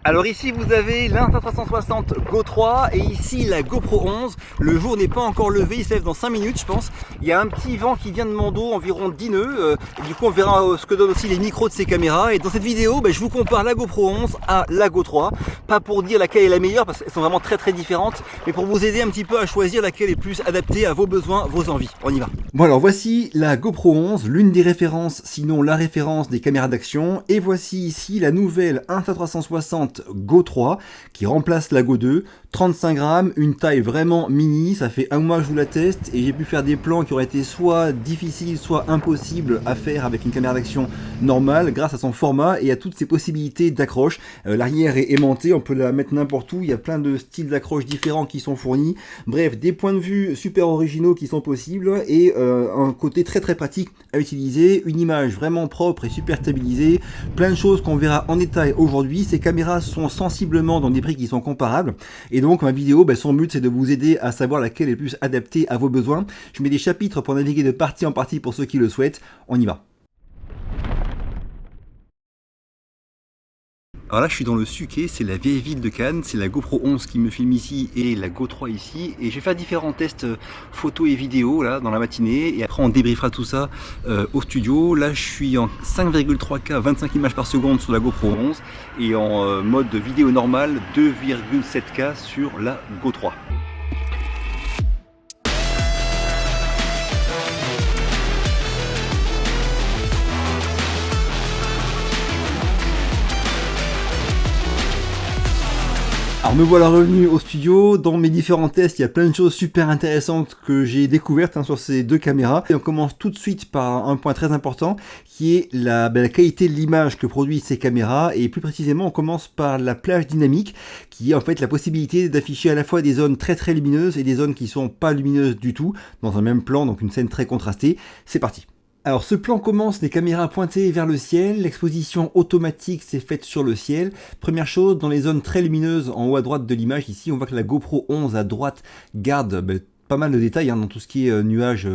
Alors ici vous avez l'Insta360 Go 3 et ici la GoPro 11. Le jour n'est pas encore levé, il se lève dans 5 minutes je pense. Il y a un petit vent qui vient de mon dos, environ 10 nœuds. Du coup on verra ce que donnent aussi les micros de ces caméras. Et dans cette vidéo je vous compare la GoPro 11 à la Go 3. Pas pour dire laquelle est la meilleure parce qu'elles sont vraiment très différentes, mais pour vous aider un petit peu à choisir laquelle est plus adaptée à vos besoins, vos envies. On y va. Bon alors voici la GoPro 11, l'une des références, sinon la référence des caméras d'action. Et voici ici la nouvelle Insta360 Go 3 qui remplace la Go 2, 35 grammes, une taille vraiment mini. Ça fait un mois que je vous la teste et j'ai pu faire des plans qui auraient été soit difficiles soit impossibles à faire avec une caméra d'action normale grâce à son format et à toutes ses possibilités d'accroche. L'arrière est aimanté, on peut la mettre n'importe où, il y a plein de styles d'accroche différents qui sont fournis. Bref, des points de vue super originaux qui sont possibles et un côté très pratique à utiliser, une image vraiment propre et super stabilisée, plein de choses qu'on verra en détail aujourd'hui. Ces caméras sont sensiblement dans des prix qui sont comparables et donc ma vidéo, son but c'est de vous aider à savoir laquelle est plus adaptée à vos besoins. Je mets des chapitres pour naviguer de partie en partie pour ceux qui le souhaitent. On y va. Alors là je suis dans le Suquet, c'est la vieille ville de Cannes, c'est la GoPro 11 qui me filme ici et la Go 3 ici, et je vais faire différents tests photos et vidéos là dans la matinée et après on débriefera tout ça au studio. Là je suis en 5,3K 25 images par seconde sur la GoPro 11 et en mode vidéo normale 2,7K sur la Go 3. Alors me voilà revenu au studio. Dans mes différents tests, il y a plein de choses super intéressantes que j'ai découvertes sur ces deux caméras. Et on commence tout de suite par un point très important qui est la qualité de l'image que produisent ces caméras. Et plus précisément, on commence par la plage dynamique qui est en fait la possibilité d'afficher à la fois des zones très lumineuses et des zones qui sont pas lumineuses du tout dans un même plan, donc une scène très contrastée. C'est parti. Alors ce plan commence, les caméras pointées vers le ciel, l'exposition automatique s'est faite sur le ciel. Première chose, dans les zones très lumineuses en haut à droite de l'image, ici on voit que la GoPro 11 à droite garde pas mal de détails dans tout ce qui est nuages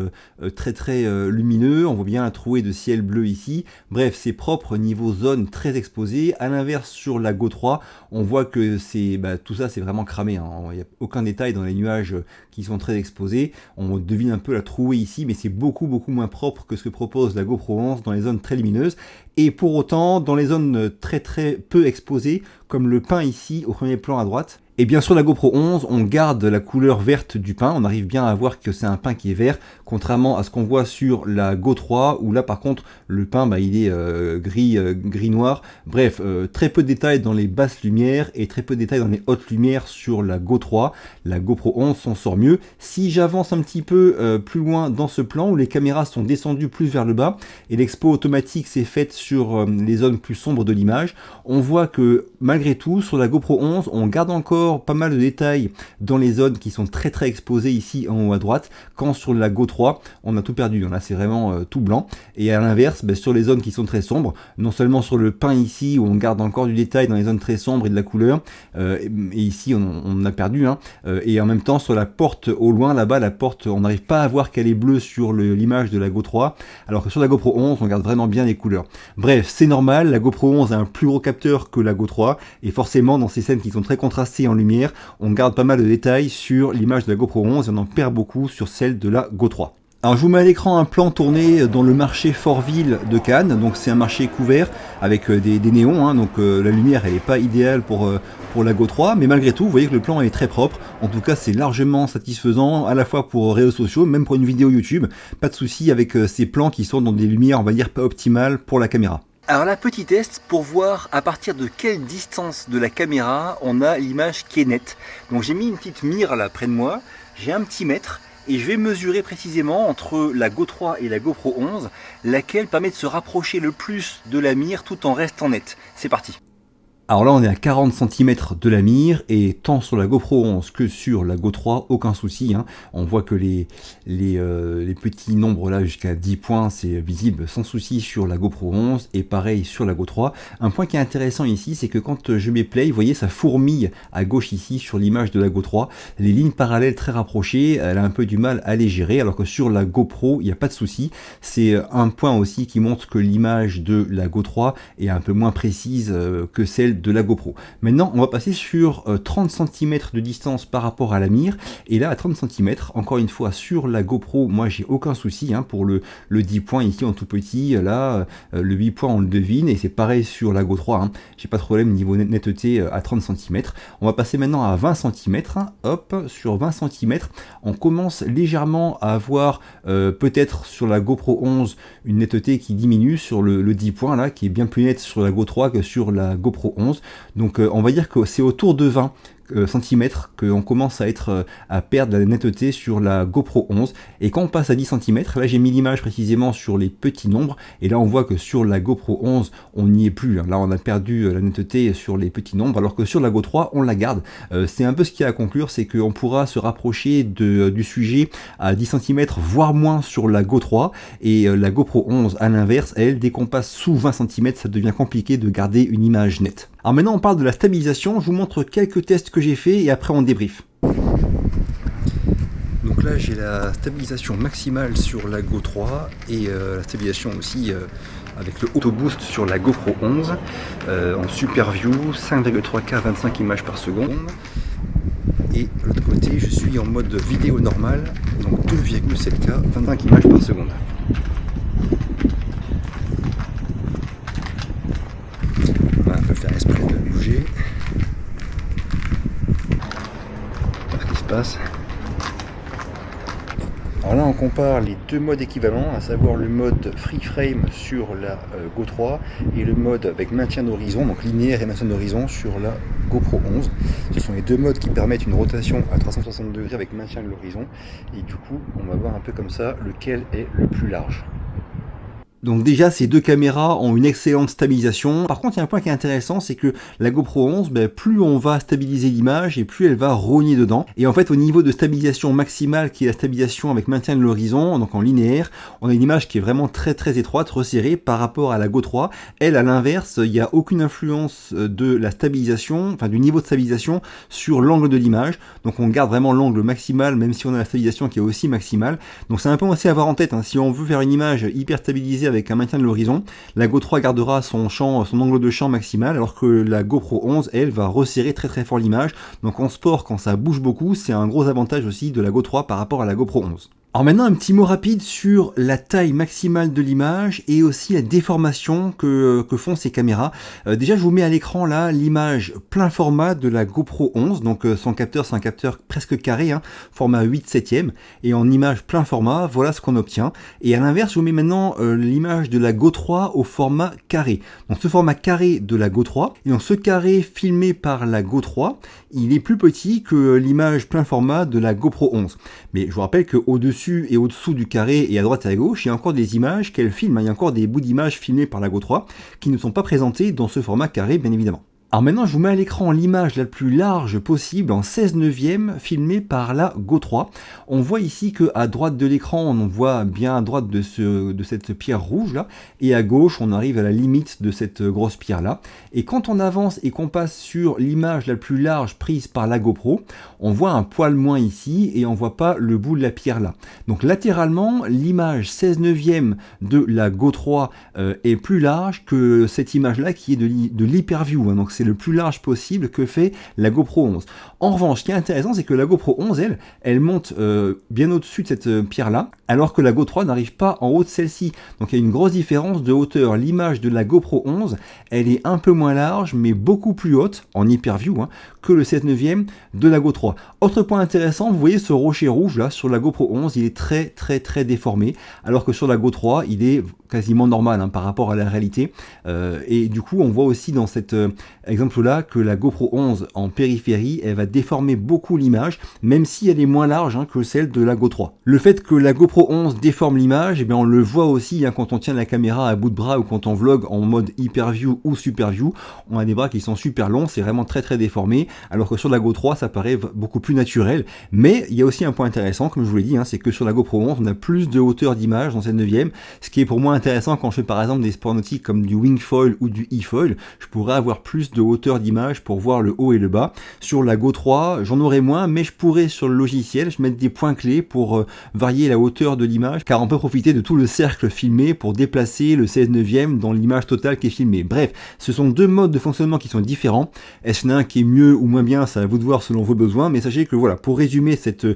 très lumineux. On voit bien la trouée de ciel bleu ici. Bref, c'est propre niveau zone très exposée. À l'inverse, sur la Go 3, on voit que c'est tout ça c'est vraiment cramé. Il n'y a aucun détail dans les nuages qui sont très exposés. On devine un peu la trouée ici, mais c'est beaucoup moins propre que ce que propose la GoPro 11 dans les zones très lumineuses. Et pour autant, dans les zones très peu exposées, comme le pin ici au premier plan à droite, et bien sûr la GoPro 11, on garde la couleur verte du pin, on arrive bien à voir que c'est un pin qui est vert, contrairement à ce qu'on voit sur la Go 3, où là par contre le pin il est gris-noir. Bref, très peu de détails dans les basses lumières et très peu de détails dans les hautes lumières sur la Go 3. La GoPro 11 s'en sort mieux. Si j'avance un petit peu plus loin dans ce plan, où les caméras sont descendues plus vers le bas, et l'expo automatique s'est faite sur les zones plus sombres de l'image, on voit que malgré tout, sur la GoPro 11, on garde encore pas mal de détails dans les zones qui sont très exposées ici en haut à droite, quand sur la Go 3 on a tout perdu, là c'est vraiment tout blanc. Et à l'inverse, sur les zones qui sont très sombres, non seulement sur le pin ici où on garde encore du détail dans les zones très sombres et de la couleur, et ici on a perdu, et en même temps sur la porte au loin là-bas, la porte on n'arrive pas à voir qu'elle est bleue sur l'image de la Go 3, alors que sur la GoPro 11 on garde vraiment bien les couleurs. Bref, c'est normal, la GoPro 11 a un plus gros capteur que la Go 3 et forcément dans ces scènes qui sont très contrastées en lumière, on garde pas mal de détails sur l'image de la GoPro 11 et on en perd beaucoup sur celle de la Go 3. Alors je vous mets à l'écran un plan tourné dans le marché Fort-Ville de Cannes, donc c'est un marché couvert avec des néons, donc la lumière elle n'est pas idéale pour la Go 3, mais malgré tout vous voyez que le plan est très propre, en tout cas c'est largement satisfaisant à la fois pour réseaux sociaux, même pour une vidéo YouTube, pas de souci avec ces plans qui sont dans des lumières on va dire pas optimales pour la caméra. Alors là, petit test pour voir à partir de quelle distance de la caméra on a l'image qui est nette. Donc j'ai mis une petite mire là près de moi, j'ai un petit mètre et je vais mesurer précisément entre la Go 3 et la GoPro 11 laquelle permet de se rapprocher le plus de la mire tout en restant nette. C'est parti. Alors là on est à 40 cm de la mire et tant sur la GoPro 11 que sur la Go 3 aucun souci, on voit que les petits nombres là jusqu'à 10 points c'est visible sans souci sur la GoPro 11 et pareil sur la Go 3. Un point qui est intéressant ici c'est que quand je mets play, vous voyez ça fourmille à gauche ici sur l'image de la Go 3, les lignes parallèles très rapprochées, elle a un peu du mal à les gérer alors que sur la GoPro il n'y a pas de souci. C'est un point aussi qui montre que l'image de la Go 3 est un peu moins précise que celle celle de la GoPro. Maintenant, on va passer sur 30 cm de distance par rapport à la mire. Et là, à 30 cm, encore une fois, sur la GoPro, moi, j'ai aucun souci pour le 10 points ici en tout petit. Là, le 8 points, on le devine. Et c'est pareil sur la Go 3. J'ai pas de problème niveau netteté à 30 cm. On va passer maintenant à 20 cm. Hop, sur 20 cm, on commence légèrement à avoir peut-être sur la GoPro 11 une netteté qui diminue sur le 10 points là, qui est bien plus net sur la Go 3 que sur la GoPro 11. Donc on va dire que c'est autour de 20 cm qu'on commence à perdre la netteté sur la GoPro 11. Et quand on passe à 10 cm, là j'ai mis l'image précisément sur les petits nombres, et là on voit que sur la GoPro 11 on n'y est plus, là on a perdu la netteté sur les petits nombres, alors que sur la Go 3 on la garde. C'est un peu ce qu'il y a à conclure, c'est qu'on pourra se rapprocher du sujet à 10 cm voire moins sur la Go 3, et la GoPro 11 à l'inverse, elle, dès qu'on passe sous 20 cm, ça devient compliqué de garder une image nette. Alors maintenant on parle de la stabilisation, je vous montre quelques tests que j'ai fait et après on débrief. Donc là j'ai la stabilisation maximale sur la Go 3 et la stabilisation aussi avec le auto boost sur la GoPro 11 en Super View, 5,3K 25 images par seconde. Et de l'autre côté je suis en mode vidéo normal, donc 2,7K 25 images par seconde. Voilà, on peut faire exprès de bouger. Voir ce qui se passe. Alors là on compare les deux modes équivalents, à savoir le mode free frame sur la Go 3 et le mode avec maintien d'horizon, donc linéaire et maintien d'horizon sur la GoPro 11. Ce sont les deux modes qui permettent une rotation à 360 degrés avec maintien de l'horizon, et du coup on va voir un peu comme ça lequel est le plus large. Donc déjà, ces deux caméras ont une excellente stabilisation. Par contre, il y a un point qui est intéressant, c'est que la GoPro 11, plus on va stabiliser l'image et plus elle va rogner dedans. Et en fait, au niveau de stabilisation maximale, qui est la stabilisation avec maintien de l'horizon, donc en linéaire, on a une image qui est vraiment très très étroite, resserrée par rapport à la Go 3. Elle, à l'inverse, il n'y a aucune influence de la stabilisation, enfin du niveau de stabilisation sur l'angle de l'image. Donc on garde vraiment l'angle maximal, même si on a la stabilisation qui est aussi maximale. Donc c'est un point aussi à avoir en tête, si on veut faire une image hyper stabilisée avec un maintien de l'horizon, la Go 3 gardera son angle de champ maximal, alors que la GoPro 11, elle, va resserrer très très fort l'image. Donc en sport, quand ça bouge beaucoup, c'est un gros avantage aussi de la Go 3 par rapport à la GoPro 11. Alors maintenant un petit mot rapide sur la taille maximale de l'image et aussi la déformation que font ces caméras. Déjà je vous mets à l'écran là l'image plein format de la GoPro 11, donc son capteur c'est un capteur presque carré, format 8/7, et en image plein format, voilà ce qu'on obtient. Et à l'inverse je vous mets maintenant l'image de la Go 3 au format carré. Donc ce format carré de la Go 3, et donc ce carré filmé par la Go 3, il est plus petit que l'image plein format de la GoPro 11. Mais je vous rappelle qu'au dessus et au-dessous du carré et à droite et à gauche, il y a encore des images qu'elle filme, il y a encore des bouts d'images filmés par la Go 3 qui ne sont pas présentés dans ce format carré, bien évidemment. Alors maintenant je vous mets à l'écran l'image la plus large possible en 16/9 filmée par la Go 3. On voit ici qu'à droite de l'écran on voit bien à droite de cette pierre rouge là, et à gauche on arrive à la limite de cette grosse pierre là. Et quand on avance et qu'on passe sur l'image la plus large prise par la GoPro, on voit un poil moins ici et on voit pas le bout de la pierre là. Donc latéralement l'image 16/9 de la Go 3 est plus large que cette image là qui est de l'hyperview, donc c'est le plus large possible que fait la GoPro 11. En revanche, ce qui est intéressant, c'est que la GoPro 11, elle monte bien au-dessus de cette pierre-là, alors que la Go 3 n'arrive pas en haut de celle-ci. Donc il y a une grosse différence de hauteur. L'image de la GoPro 11, elle est un peu moins large, mais beaucoup plus haute, en hyperview, que le 7/9 de la Go 3. Autre point intéressant, vous voyez ce rocher rouge là, sur la GoPro 11, il est très très très déformé, alors que sur la Go 3, il est quasiment normal par rapport à la réalité. Et du coup, on voit aussi dans cet exemple-là que la GoPro 11 en périphérie, elle va déformer beaucoup l'image, même si elle est moins large que celle de la Go 3. Le fait que la GoPro 11 déforme l'image, eh bien on le voit aussi quand on tient la caméra à bout de bras ou quand on vlog en mode hyperview ou superview. On a des bras qui sont super longs, c'est vraiment très très déformé, alors que sur la Go 3, ça paraît beaucoup plus naturel. Mais il y a aussi un point intéressant, comme je vous l'ai dit, c'est que sur la GoPro 11, on a plus de hauteur d'image dans cette 9e, ce qui est pour moi intéressant intéressant quand je fais par exemple des sports nautiques comme du wingfoil ou du e-foil, je pourrais avoir plus de hauteur d'image pour voir le haut et le bas. Sur la Go 3, j'en aurais moins, mais je pourrais sur le logiciel, je mettre des points clés pour varier la hauteur de l'image, car on peut profiter de tout le cercle filmé pour déplacer le 16/9 dans l'image totale qui est filmée. Bref, ce sont deux modes de fonctionnement qui sont différents. Est-ce qu'il y en a un qui est mieux ou moins bien, c'est à vous de voir selon vos besoins, mais sachez que voilà, pour résumer cet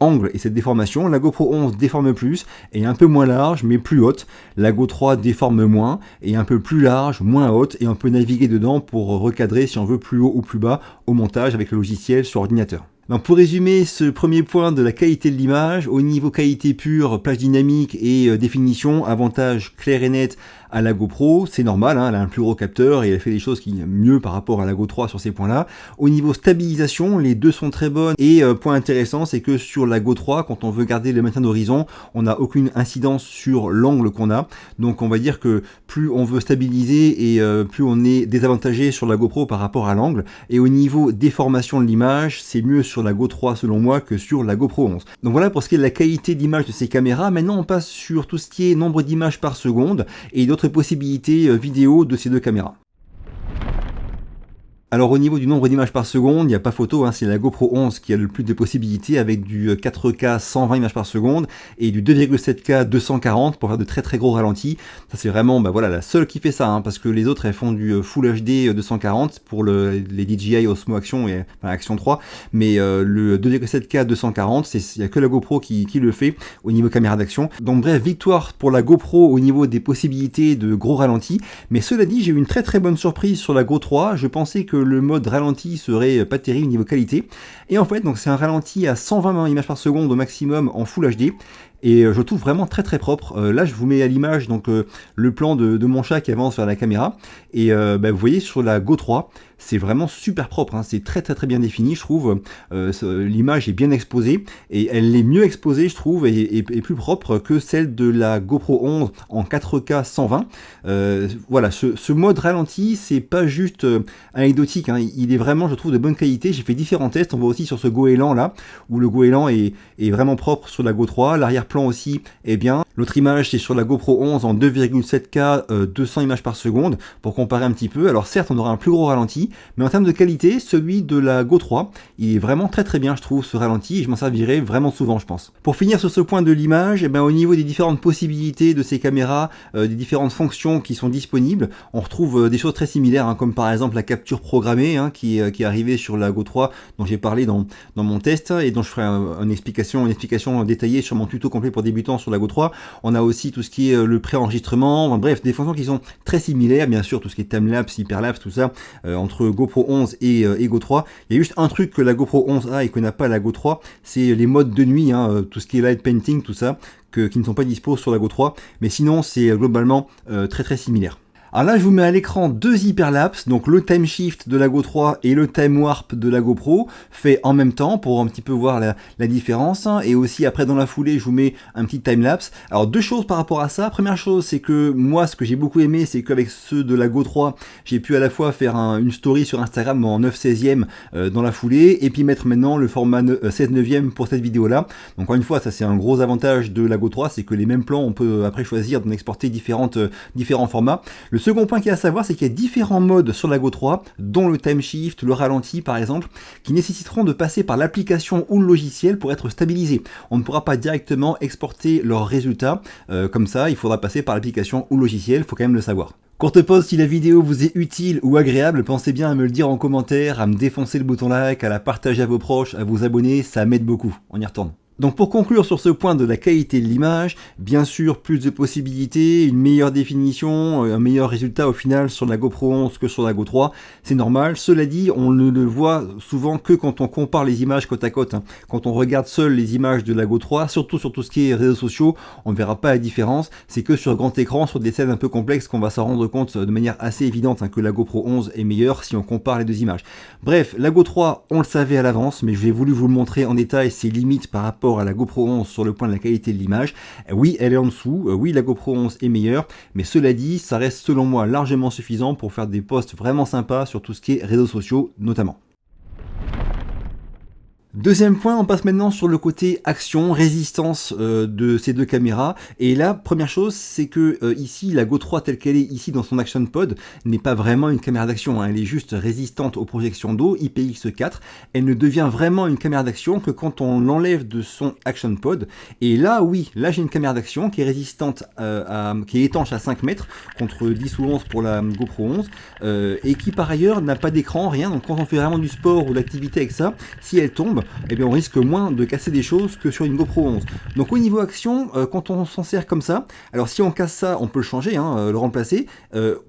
angle et cette déformation, la GoPro 11 déforme plus et un peu moins large mais plus haute. La Go 3 déforme moins et un peu plus large, moins haute, et on peut naviguer dedans pour recadrer si on veut plus haut ou plus bas au montage avec le logiciel sur ordinateur. Donc pour résumer ce premier point de la qualité de l'image, au niveau qualité pure, plage dynamique et définition, avantage clair et net à la GoPro, c'est normal, hein, elle a un plus gros capteur et elle fait des choses qui mieux par rapport à la Go 3 sur ces points-là. Au niveau stabilisation, les deux sont très bonnes, et point intéressant, c'est que sur la Go 3, quand on veut garder le maintien d'horizon, on n'a aucune incidence sur l'angle qu'on a, donc on va dire que plus on veut stabiliser et plus on est désavantagé sur la GoPro par rapport à l'angle, et au niveau déformation de l'image, c'est mieux sur la Go 3 selon moi que sur la GoPro 11. Donc voilà pour ce qui est de la qualité d'image de ces caméras. Maintenant on passe sur tout ce qui est nombre d'images par seconde et d'autres possibilités vidéo de ces deux caméras. Alors au niveau du nombre d'images par seconde, il n'y a pas photo, hein, c'est la GoPro 11 qui a le plus de possibilités avec du 4K 120 images par seconde et du 2,7K 240 pour faire de très très gros ralentis. Ça c'est vraiment voilà, la seule qui fait ça, hein, parce que les autres elles font du Full HD 240 pour les DJI Osmo Action et Action 3, mais le 2,7K 240, il n'y a que la GoPro qui le fait au niveau caméra d'action. Donc bref, victoire pour la GoPro au niveau des possibilités de gros ralentis, mais cela dit j'ai eu une très très bonne surprise sur la Go 3, je pensais que le mode ralenti serait pas terrible niveau qualité, et en fait donc c'est un ralenti à 120 images par seconde au maximum en Full HD, et je trouve vraiment très très propre. Là je vous mets à l'image donc le plan de mon chat qui avance vers la caméra, et vous voyez sur la Go 3 c'est vraiment super propre, hein. C'est très très très bien défini, je trouve. L'image est bien exposée, et elle est mieux exposée je trouve, et plus propre que celle de la GoPro 11 en 4K 120. Voilà, ce mode ralenti c'est pas juste anecdotique, hein. Il est vraiment je trouve de bonne qualité. J'ai fait différents tests, on voit aussi sur ce goéland là, où le goéland est vraiment propre sur la Go 3, l'arrière-plan aussi est bien. L'autre image c'est sur la GoPro 11 en 2,7K 200 images par seconde, pour comparer un petit peu. Alors certes on aura un plus gros ralenti, mais en termes de qualité, celui de la Go 3, il est vraiment très très bien je trouve ce ralenti, et je m'en servirai vraiment souvent je pense. Pour finir sur ce point de l'image, au niveau des différentes possibilités de ces caméras, des différentes fonctions qui sont disponibles, on retrouve des choses très similaires, hein, comme par exemple la capture programmée, hein, qui est arrivée sur la Go 3, dont j'ai parlé dans mon test, et dont je ferai une explication détaillée sur mon tuto complet pour débutants sur la Go 3. On a aussi tout ce qui est le pré-enregistrement, enfin, bref, des fonctions qui sont très similaires, bien sûr, tout ce qui est timelapse, hyperlapse, tout ça, entre GoPro 11 et Go 3. Il y a juste un truc que la GoPro 11 a et que n'a pas la Go 3, c'est les modes de nuit, hein, tout ce qui est light painting, tout ça, qui ne sont pas dispo sur la Go 3, mais sinon c'est globalement très très similaire. Alors là je vous mets à l'écran deux hyperlapses, donc le time shift de la Go 3 et le time warp de la GoPro, fait en même temps pour un petit peu voir la différence, hein, et aussi après dans la foulée je vous mets un petit time lapse. Alors deux choses par rapport à ça. Première chose, c'est que moi ce que j'ai beaucoup aimé, c'est qu'avec ceux de la Go 3 j'ai pu à la fois faire une story sur Instagram en 9/16e dans la foulée, et puis mettre maintenant le format 16/9e pour cette vidéo là. Donc encore une fois ça c'est un gros avantage de la Go 3, c'est que les mêmes plans on peut après choisir d'en exporter différents formats. Le second point qu'il y a à savoir, c'est qu'il y a différents modes sur la Go 3, dont le time shift, le ralenti par exemple, qui nécessiteront de passer par l'application ou le logiciel pour être stabilisés. On ne pourra pas directement exporter leurs résultats comme ça, il faudra passer par l'application ou le logiciel, il faut quand même le savoir. Courte pause, si la vidéo vous est utile ou agréable, pensez bien à me le dire en commentaire, à me défoncer le bouton like, à la partager à vos proches, à vous abonner, ça m'aide beaucoup. On y retourne. Donc pour conclure sur ce point de la qualité de l'image, bien sûr plus de possibilités, une meilleure définition, un meilleur résultat au final sur la GoPro 11 que sur la Go 3, c'est normal. Cela dit, on ne le voit souvent que quand on compare les images côte à côte, hein. Quand on regarde seul les images de la Go 3, surtout sur tout ce qui est réseaux sociaux, on ne verra pas la différence. C'est que sur grand écran, sur des scènes un peu complexes, qu'on va s'en rendre compte de manière assez évidente, hein, que la GoPro 11 est meilleure si on compare les deux images. Bref, la Go 3, on le savait à l'avance, mais j'ai voulu vous le montrer en détail, ses limites par rapport à la GoPro 11 sur le point de la qualité de l'image. Oui, elle est en dessous, oui, la GoPro 11 est meilleure, mais cela dit, ça reste selon moi largement suffisant pour faire des posts vraiment sympas sur tout ce qui est réseaux sociaux notamment. Deuxième point, on passe maintenant sur le côté action, résistance de ces deux caméras. Et là, première chose, c'est que ici, la Go 3 telle qu'elle est ici dans son Action Pod n'est pas vraiment une caméra d'action, hein. Elle est juste résistante aux projections d'eau, IPX4. Elle ne devient vraiment une caméra d'action que quand on l'enlève de son Action Pod. Et là, oui, là j'ai une caméra d'action qui est résistante, qui est étanche à 5 mètres contre 10 ou 11 pour la GoPro 11 et qui par ailleurs n'a pas d'écran, rien. Donc quand on fait vraiment du sport ou de l'activité avec ça, si elle tombe, eh bien on risque moins de casser des choses que sur une GoPro 11. Donc au niveau action, quand on s'en sert comme ça, alors si on casse ça, on peut le changer, hein, le remplacer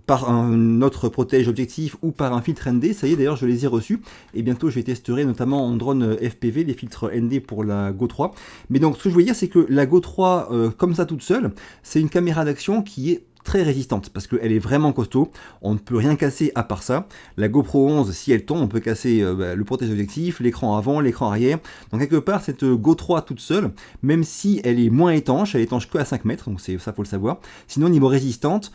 par un autre protège objectif ou par un filtre ND. Ça y est, d'ailleurs je les ai reçus et bientôt je vais tester notamment en drone FPV les filtres ND pour la Go 3. Mais donc ce que je voulais dire, c'est que la Go 3 comme ça toute seule, c'est une caméra d'action qui est très résistante parce qu'elle est vraiment costaud, on ne peut rien casser à part ça. La GoPro 11, si elle tombe, on peut casser le protège objectif, l'écran avant, l'écran arrière. Donc quelque part, cette Go 3 toute seule, même si elle est moins étanche, elle est étanche que à 5 mètres, donc ça faut le savoir. Sinon niveau résistance,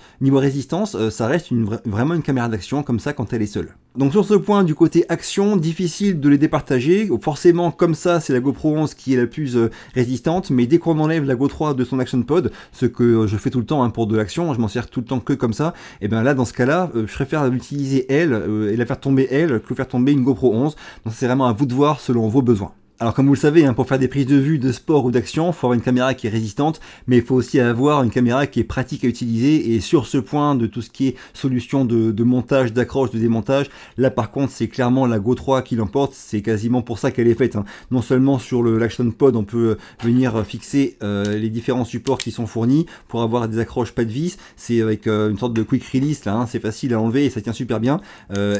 ça reste vraiment une caméra d'action comme ça quand elle est seule. Donc sur ce point du côté action, difficile de les départager. Forcément comme ça c'est la GoPro 11 qui est la plus résistante, mais dès qu'on enlève la Go 3 de son Action Pod, ce que je fais tout le temps hein, pour de l'action, je m'en sers tout le temps que comme ça, et bien là dans ce cas là je préfère l'utiliser elle et la faire tomber elle que faire tomber une GoPro 11. Donc c'est vraiment à vous de voir selon vos besoins. Alors comme vous le savez, hein, pour faire des prises de vue de sport ou d'action, il faut avoir une caméra qui est résistante, mais il faut aussi avoir une caméra qui est pratique à utiliser. Et sur ce point de tout ce qui est solution de montage, d'accroche, de démontage, là par contre c'est clairement la Go 3 qui l'emporte. C'est quasiment pour ça qu'elle est faite, hein. Non seulement sur l'Action Pod, on peut venir fixer les différents supports qui sont fournis pour avoir des accroches pas de vis. C'est avec une sorte de quick release là, hein, c'est facile à enlever et ça tient super bien.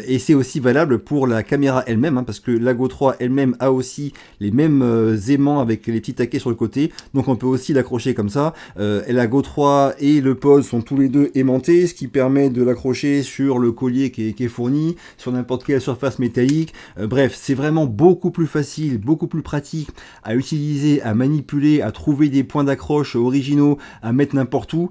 Et c'est aussi valable pour la caméra elle-même, hein, parce que la Go 3 elle-même a aussi les mêmes aimants avec les petits taquets sur le côté, donc on peut aussi l'accrocher comme ça. La Go 3 et le pod sont tous les deux aimantés, ce qui permet de l'accrocher sur le collier qui est fourni, sur n'importe quelle surface métallique. Bref, c'est vraiment beaucoup plus facile, beaucoup plus pratique à utiliser, à manipuler, à trouver des points d'accroche originaux, à mettre n'importe où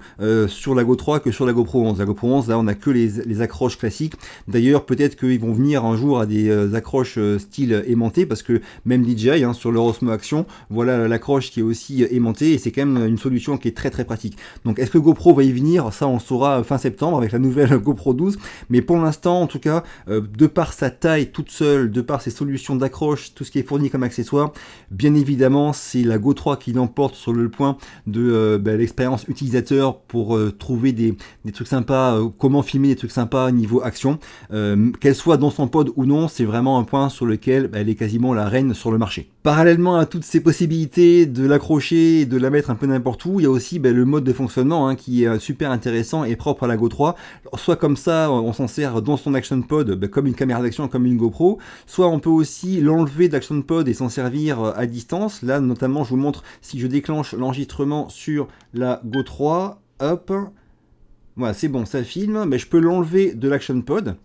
sur la Go 3 que sur la GoPro 11. La GoPro 11, là on a que les accroches classiques. D'ailleurs peut-être qu'ils vont venir un jour à des accroches style aimanté, parce que même DJI hein, sur leur Osmo Action, voilà l'accroche qui est aussi aimantée et c'est quand même une solution qui est très très pratique. Donc est-ce que GoPro va y venir? Ça on le saura fin septembre avec la nouvelle GoPro 12, mais pour l'instant en tout cas, de par sa taille toute seule, de par ses solutions d'accroche, tout ce qui est fourni comme accessoire, bien évidemment c'est la Go 3 qui l'emporte sur le point de l'expérience utilisateur pour trouver des trucs sympas, comment filmer des trucs sympas niveau action, qu'elle soit dans son pod ou non, c'est vraiment un point sur lequel elle est quasiment la reine sur le marché. Parallèlement à toutes ces possibilités de l'accrocher et de la mettre un peu n'importe où, il y a aussi le mode de fonctionnement hein, qui est super intéressant et propre à la Go 3. Soit comme ça, on s'en sert dans son Action Pod comme une caméra d'action, comme une GoPro, soit on peut aussi l'enlever de l'Action Pod et s'en servir à distance. Là notamment je vous montre si je déclenche l'enregistrement sur la Go 3, hop, voilà c'est bon, ça filme, je peux l'enlever de l'Action Pod.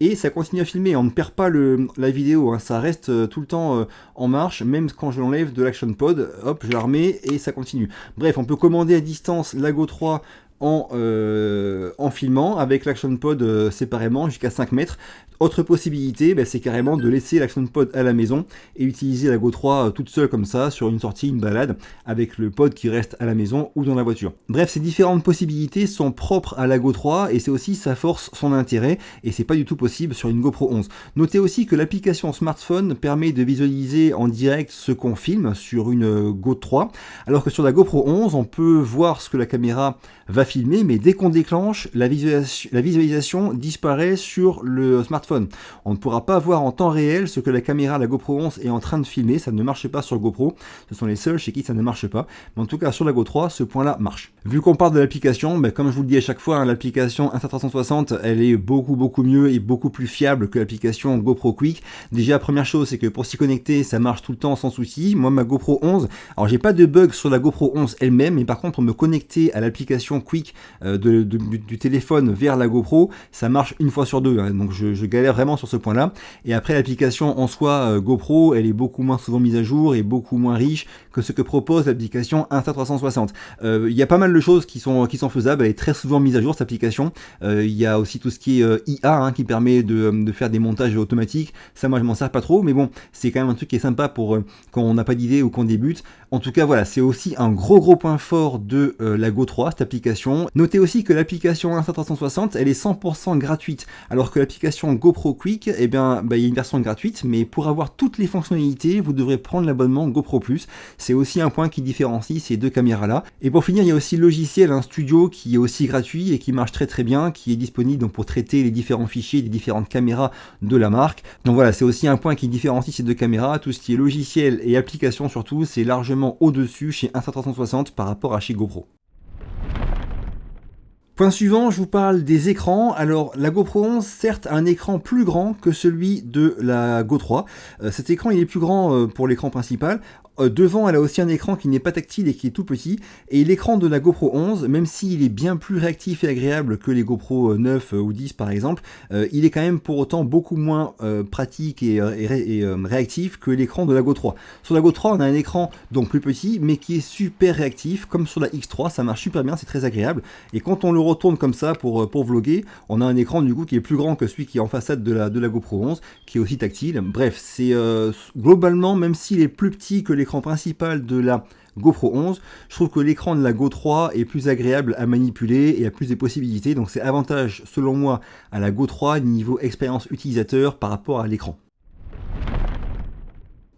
Et ça continue à filmer, on ne perd pas la vidéo, hein, ça reste tout le temps en marche, même quand je l'enlève de l'Action Pod, hop, je la remets et ça continue. Bref, on peut commander à distance la Go 3 en filmant avec l'Action Pod séparément jusqu'à 5 mètres. Autre possibilité, c'est carrément de laisser l'Action Pod à la maison et utiliser la Go 3 toute seule comme ça sur une sortie, une balade avec le pod qui reste à la maison ou dans la voiture. Bref, ces différentes possibilités sont propres à la Go 3 et c'est aussi sa force, son intérêt, et c'est pas du tout possible sur une GoPro 11. Notez aussi que l'application smartphone permet de visualiser en direct ce qu'on filme sur une Go 3, alors que sur la GoPro 11 on peut voir ce que la caméra va filmer, mais dès qu'on déclenche, la visualisation disparaît sur le smartphone. On ne pourra pas voir en temps réel ce que la caméra, la GoPro 11 est en train de filmer. Ça ne marche pas sur GoPro, ce sont les seuls chez qui ça ne marche pas, mais en tout cas sur la Go 3 ce point là marche. Vu qu'on parle de l'application, comme je vous le dis à chaque fois, hein, l'application Insta360 elle est beaucoup mieux et beaucoup plus fiable que l'application GoPro Quick. Déjà première chose, c'est que pour s'y connecter ça marche tout le temps sans souci. Moi ma GoPro 11, alors j'ai pas de bug sur la GoPro 11 elle-même, mais par contre pour me connecter à l'application Quick du téléphone vers la GoPro, ça marche une fois sur deux, hein. Donc je galère vraiment sur ce point-là. Et après, l'application en soi, GoPro, elle est beaucoup moins souvent mise à jour et beaucoup moins riche que ce que propose l'application Insta360. Il y a pas mal de choses qui sont faisables, elle est très souvent mise à jour cette application. Il y a aussi tout ce qui est IA, hein, qui permet de faire des montages automatiques. Ça, moi, je m'en sers pas trop, mais bon, c'est quand même un truc qui est sympa pour quand on n'a pas d'idée ou qu'on débute. En tout cas, voilà, c'est aussi un gros point fort de la Go 3, cette application. Notez aussi que l'application Insta360, elle est 100% gratuite, alors que l'application GoPro Quick, eh bien, il y a une version gratuite, mais pour avoir toutes les fonctionnalités, vous devrez prendre l'abonnement GoPro Plus. C'est aussi un point qui différencie ces deux caméras-là. Et pour finir, il y a aussi le logiciel, un studio qui est aussi gratuit et qui marche très bien, qui est disponible donc pour traiter les différents fichiers des différentes caméras de la marque. Donc voilà, c'est aussi un point qui différencie ces deux caméras. Tout ce qui est logiciel et application surtout, c'est largement au-dessus chez Insta360 par rapport à chez GoPro. Point suivant, je vous parle des écrans. Alors la GoPro 11, certes, a un écran plus grand que celui de la Go 3. Cet écran, il est plus grand pour l'écran principal. Devant, elle a aussi un écran qui n'est pas tactile et qui est tout petit. Et l'écran de la GoPro 11, même s'il est bien plus réactif et agréable que les GoPro 9 ou 10 par exemple, il est quand même pour autant beaucoup moins pratique et réactif que l'écran de la Go 3. Sur la Go 3, on a un écran donc plus petit, mais qui est super réactif, comme sur la X3, ça marche super bien, c'est très agréable. Et quand on le retourne comme ça pour vlogger, on a un écran du coup qui est plus grand que celui qui est en façade de la GoPro 11, qui est aussi tactile. Bref, c'est globalement, même s'il est plus petit que l'écran principal de la GoPro 11, je trouve que l'écran de la Go 3 est plus agréable à manipuler et a plus de possibilités, donc c'est avantage selon moi à la Go 3 niveau expérience utilisateur par rapport à l'écran.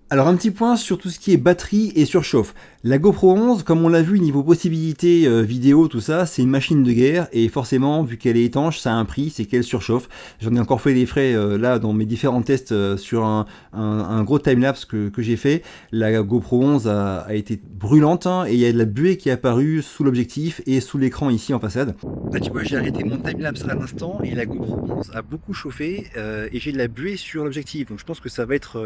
Alors un petit point sur tout ce qui est batterie et surchauffe. La GoPro 11, comme on l'a vu niveau possibilités vidéo, tout ça, c'est une machine de guerre et forcément, vu qu'elle est étanche, ça a un prix, c'est qu'elle surchauffe. J'en ai encore fait des frais là dans mes différents tests sur un gros timelapse que j'ai fait. La GoPro 11 a été brûlante hein, et il y a de la buée qui est apparue sous l'objectif et sous l'écran ici en façade. Là tu vois, j'ai arrêté mon timelapse à l'instant et la GoPro 11 a beaucoup chauffé et j'ai de la buée sur l'objectif. Donc je pense que ça va être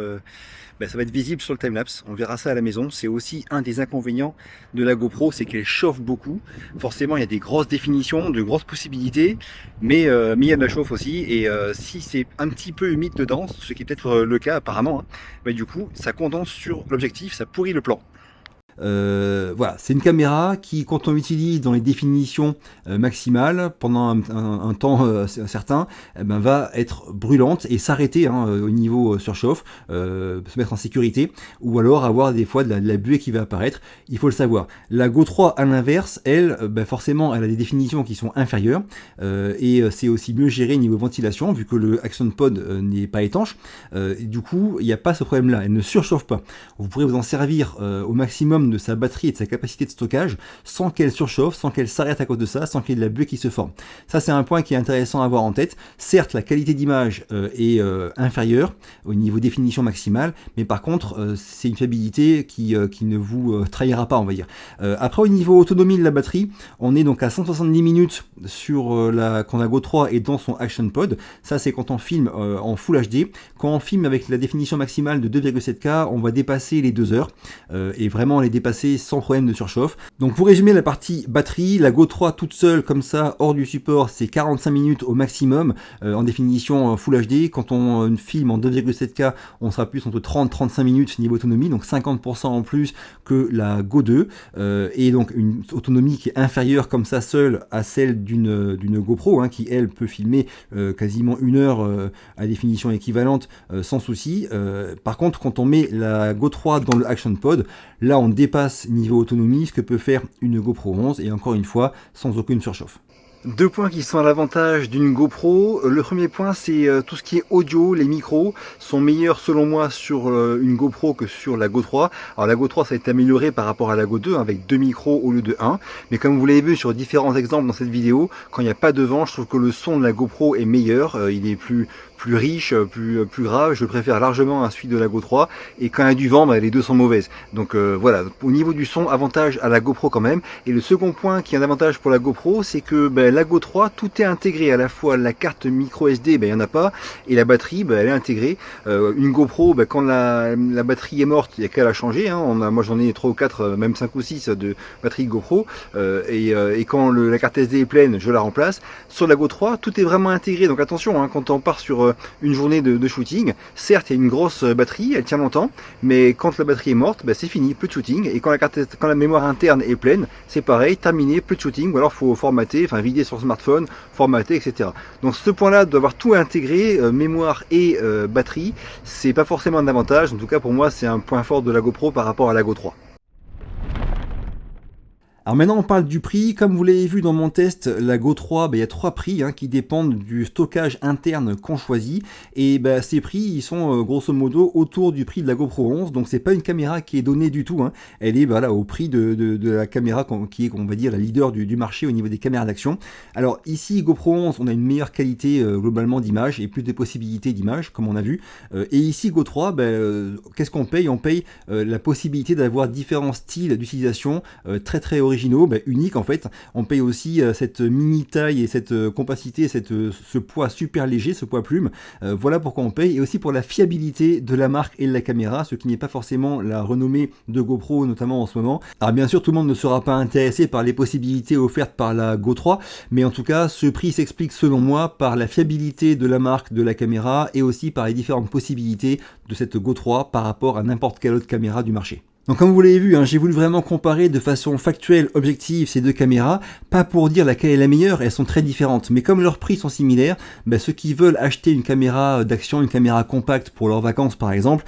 visible sur le timelapse. On verra ça à la maison. C'est aussi un des inconvénients de la GoPro, c'est qu'elle chauffe beaucoup. Forcément, il y a des grosses définitions, de grosses possibilités, mais il y a de la chauffe aussi. Et si c'est un petit peu humide dedans, ce qui est peut-être le cas apparemment, hein, du coup, ça condense sur l'objectif, ça pourrit le plan. Voilà, c'est une caméra qui, quand on l'utilise dans les définitions maximales pendant un temps certain, va être brûlante et s'arrêter hein, au niveau surchauffe, se mettre en sécurité, ou alors avoir des fois de la buée qui va apparaître. Il faut le savoir. La Go 3, à l'inverse, elle, forcément, elle a des définitions qui sont inférieures et c'est aussi mieux géré niveau ventilation, vu que le Action Pod n'est pas étanche. Du coup, il n'y a pas ce problème-là. Elle ne surchauffe pas. Vous pourrez vous en servir au maximum de sa batterie et de sa capacité de stockage sans qu'elle surchauffe, sans qu'elle s'arrête à cause de ça, sans qu'il y ait de la buée qui se forme. Ça, c'est un point qui est intéressant à avoir en tête. Certes, la qualité d'image est inférieure au niveau définition maximale, mais par contre, c'est une fiabilité qui ne vous trahira pas, on va dire. Après, au niveau autonomie de la batterie, on est donc à 170 minutes sur quand la Go 3 est dans son Action Pod. Ça, c'est quand on filme en Full HD. Quand on filme avec la définition maximale de 2,7K, on va dépasser les 2 heures et vraiment les dépasser sans problème de surchauffe. Donc pour résumer la partie batterie, la Go 3 toute seule comme ça hors du support, c'est 45 minutes au maximum en définition Full HD. Quand on filme en 2,7K, on sera plus entre 30-35 minutes niveau autonomie, donc 50% en plus que la Go 2 et donc une autonomie qui est inférieure comme ça seule à celle d'une GoPro hein, qui elle peut filmer quasiment 1 heure à définition équivalente sans souci. Par contre, quand on met la Go 3 dans le Action Pod, là on dépasse niveau autonomie ce que peut faire une GoPro 11 et encore une fois sans aucune surchauffe. 2 points qui sont à l'avantage d'une GoPro. Le premier point, c'est tout ce qui est audio. Les micros sont meilleurs selon moi sur une GoPro que sur la Go 3. Alors la Go 3, ça a été amélioré par rapport à la Go 2 hein, avec 2 micros au lieu de 1. Mais comme vous l'avez vu sur différents exemples dans cette vidéo, quand il n'y a pas de vent, je trouve que le son de la GoPro est meilleur. Il est plus riche, plus grave, je préfère largement à celui de la Go 3 et quand il y a du vent, les deux sont mauvaises. Donc voilà, au niveau du son, avantage à la GoPro quand même. Et le second point qui est un avantage pour la GoPro, c'est que la Go 3, tout est intégré, à la fois la carte micro SD, il n'y en a pas, et la batterie, elle est intégrée. Une GoPro, quand la batterie est morte, il n'y a qu'à la changer, hein. Moi j'en ai 3 ou 4, même 5 ou 6 de batterie GoPro, et quand la carte SD est pleine, je la remplace. Sur la Go 3, tout est vraiment intégré, donc attention, hein, quand on part sur une journée de shooting. Certes, il y a une grosse batterie, elle tient longtemps, mais quand la batterie est morte, c'est fini, plus de shooting. Et quand la mémoire interne est pleine, c'est pareil, terminé, plus de shooting, ou alors faut formater, enfin vider son smartphone, formater, etc. Donc ce point-là d'avoir tout intégré, mémoire et batterie, c'est pas forcément un avantage. En tout cas pour moi, c'est un point fort de la GoPro par rapport à la Go 3. Alors maintenant on parle du prix, comme vous l'avez vu dans mon test, la Go 3, il y a 3 prix qui dépendent du stockage interne qu'on choisit, et ces prix ils sont grosso modo autour du prix de la GoPro 11, donc c'est pas une caméra qui est donnée du tout, elle est au prix de la caméra qui est, on va dire, la leader du marché au niveau des caméras d'action. Alors ici GoPro 11, on a une meilleure qualité globalement d'image et plus de possibilités d'image comme on a vu, et ici Go 3, qu'est-ce qu'on paye? On paye la possibilité d'avoir différents styles d'utilisation très originaux, uniques en fait. On paye aussi cette mini taille et cette compacité, ce poids super léger, ce poids plume. Voilà pourquoi on paye, et aussi pour la fiabilité de la marque et de la caméra, ce qui n'est pas forcément la renommée de GoPro, notamment en ce moment. Alors bien sûr, tout le monde ne sera pas intéressé par les possibilités offertes par la Go 3, mais en tout cas, ce prix s'explique selon moi par la fiabilité de la marque, de la caméra, et aussi par les différentes possibilités de cette Go 3 par rapport à n'importe quelle autre caméra du marché. Donc comme vous l'avez vu, j'ai voulu vraiment comparer de façon factuelle, objective ces deux caméras, pas pour dire laquelle est la meilleure, elles sont très différentes, mais comme leurs prix sont similaires, ceux qui veulent acheter une caméra d'action, une caméra compacte pour leurs vacances par exemple,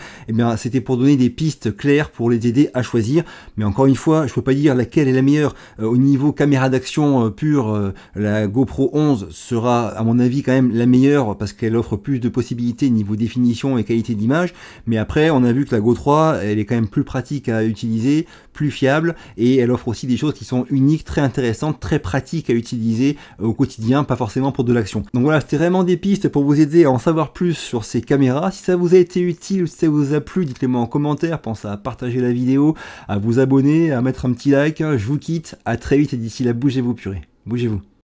c'était pour donner des pistes claires pour les aider à choisir. Mais encore une fois, je peux pas dire laquelle est la meilleure. Au niveau caméra d'action pure, la GoPro 11 sera à mon avis quand même la meilleure parce qu'elle offre plus de possibilités niveau définition et qualité d'image, mais après on a vu que la Go 3 elle est quand même plus pratique à utiliser, plus fiable, et elle offre aussi des choses qui sont uniques, très intéressantes, très pratiques à utiliser au quotidien, pas forcément pour de l'action. Donc voilà, c'était vraiment des pistes pour vous aider à en savoir plus sur ces caméras. Si ça vous a été utile ou si ça vous a plu, dites-le moi en commentaire, pensez à partager la vidéo, à vous abonner, à mettre un petit like. Je vous quitte, à très vite, et d'ici là, bougez-vous purée, bougez-vous.